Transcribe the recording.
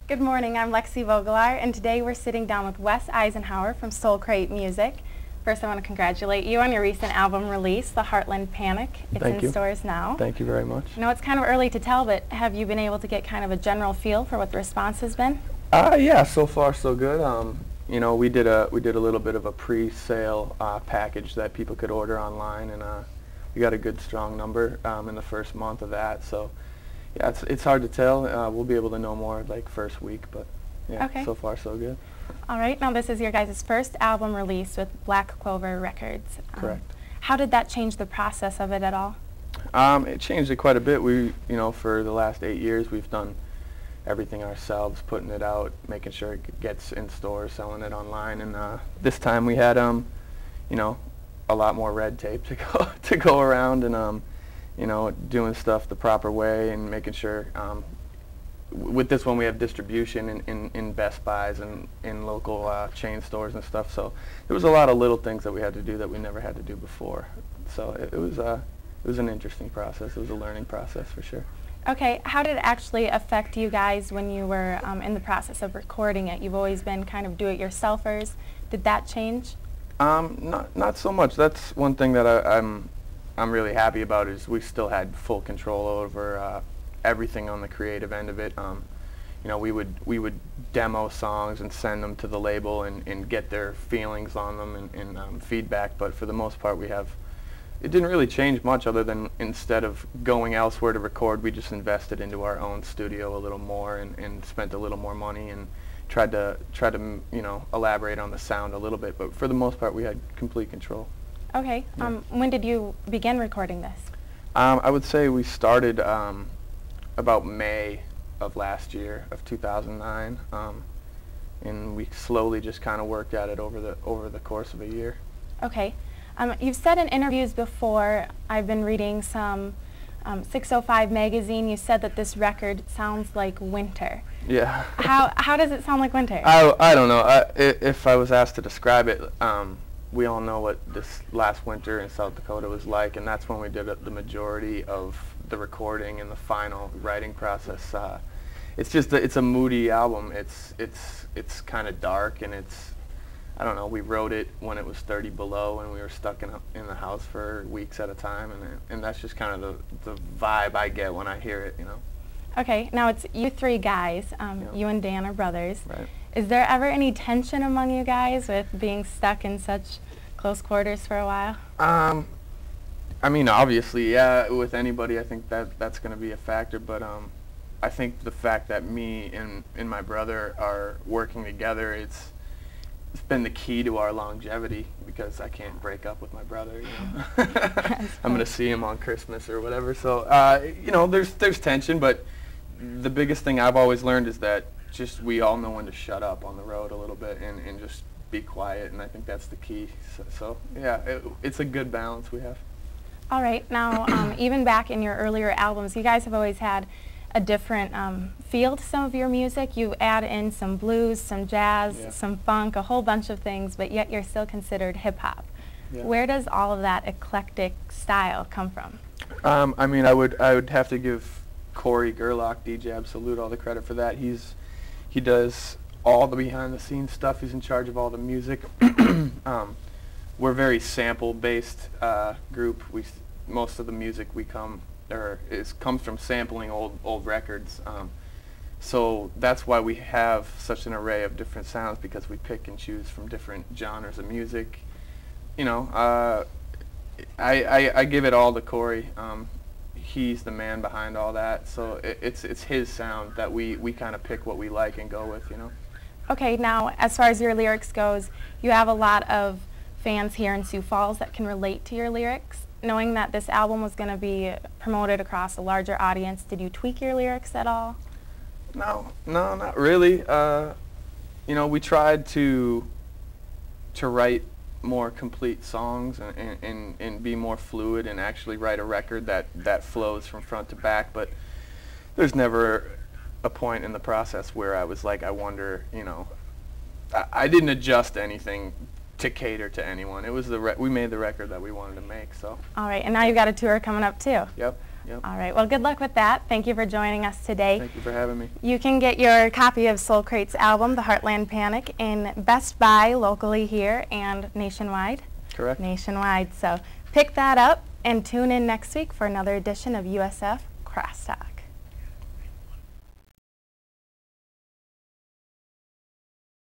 Good morning, I'm Lexy Vogelaar, and today we're sitting down with Wes Eisenhower from Soulcrate Music. First, I want to congratulate you on your recent album release, The Heartland Panic. It's in stores now. Thank you very much. I know it's kind of early to tell, but have you been able to get kind of a general feel for what the response has been? Yeah, so far so good. You know, we did a little bit of a pre-sale package that people could order online, and we got a good strong number in the first month of that. So yeah, it's hard to tell. We'll be able to know more like first week, but yeah, so far so good. All right, now this is your guys' first album release with Black Clover Records. Correct. How did that change the process of it at all? It changed it quite a bit. You know, for the last 8 years, we've done everything ourselves, putting it out, making sure it gets in stores, selling it online, and this time we had you know, a lot more red tape to go around, and you know, doing stuff the proper way and making sure. With this one, we have distribution in Best Buys and in local chain stores and stuff. So there was a lot of little things that we had to do that we never had to do before. So it was an interesting process. It was a learning process for sure. Okay, how did it actually affect you guys when you were in the process of recording it? You've always been kind of do-it-yourselfers. Did that change? Not so much. That's one thing that I'm really happy about, is we still had full control over everything on the creative end of it. You know, we would demo songs and send them to the label and get their feelings on them and feedback. But for the most part, it didn't really change much, other than instead of going elsewhere to record, we just invested into our own studio a little more and spent a little more money and tried to you know, elaborate on the sound a little bit. But for the most part, we had complete control. Okay. Yeah. When did you begin recording this? I would say we started about May of last year, of 2009, and we slowly just kind of worked at it over the course of a year. Okay. You've said in interviews before, I've been reading some 605 magazine, you said that this record sounds like winter. Yeah. How does it sound like winter? I don't know. If I was asked to describe it, we all know what this last winter in South Dakota was like, and that's when we did the majority of the recording and the final writing process. It's a moody album. It's kind of dark, and I don't know, we wrote it when it was 30 below and we were stuck in the house for weeks at a time, and that's just kind of the vibe I get when I hear it, you know. Okay, now it's you three guys, you and Dan are brothers. Right. Is there ever any tension among you guys with being stuck in such close quarters for a while? I mean, obviously, yeah, with anybody, I think that's going to be a factor, but I think the fact that me and my brother are working together, it's been the key to our longevity, because I can't break up with my brother, you know. I'm going to see him on Christmas or whatever. So, you know, there's tension, but the biggest thing I've always learned is that just we all know when to shut up on the road a little bit and just be quiet, and I think that's the key. So yeah, it's a good balance we have. All right, now even back in your earlier albums, you guys have always had a different feel to some of your music. You add in some blues, some jazz, some funk, a whole bunch of things, but yet you're still considered hip-hop. Yeah. Where does all of that eclectic style come from? I mean, I would have to give Corey Gerlach, DJ Absolute, all the credit for that. He does all the behind-the-scenes stuff. He's in charge of all the music. We're a very sample-based group. Most of the music comes from sampling old records. So that's why we have such an array of different sounds, because we pick and choose from different genres of music. You know, I give it all to Corey. He's the man behind all that, so it's his sound that we kind of pick what we like and go with, you know. Okay, now as far as your lyrics goes, you have a lot of fans here in Sioux Falls that can relate to your lyrics. Knowing that this album was going to be promoted across a larger audience, did you tweak your lyrics at all? No, not really. You know, we tried to write more complete songs and be more fluid and actually write a record that flows from front to back, but there's never a point in the process where I was like, I wonder, you know, I didn't adjust anything to cater to anyone. It was we made the record that we wanted to make. So. All right, and now you've got a tour coming up too. Yep. Yep. All right. Well, good luck with that. Thank you for joining us today. Thank you for having me. You can get your copy of Soulcrate's album, The Heartland Panic, in Best Buy locally here and nationwide. Correct. Nationwide. So pick that up and tune in next week for another edition of USF CrossTalk.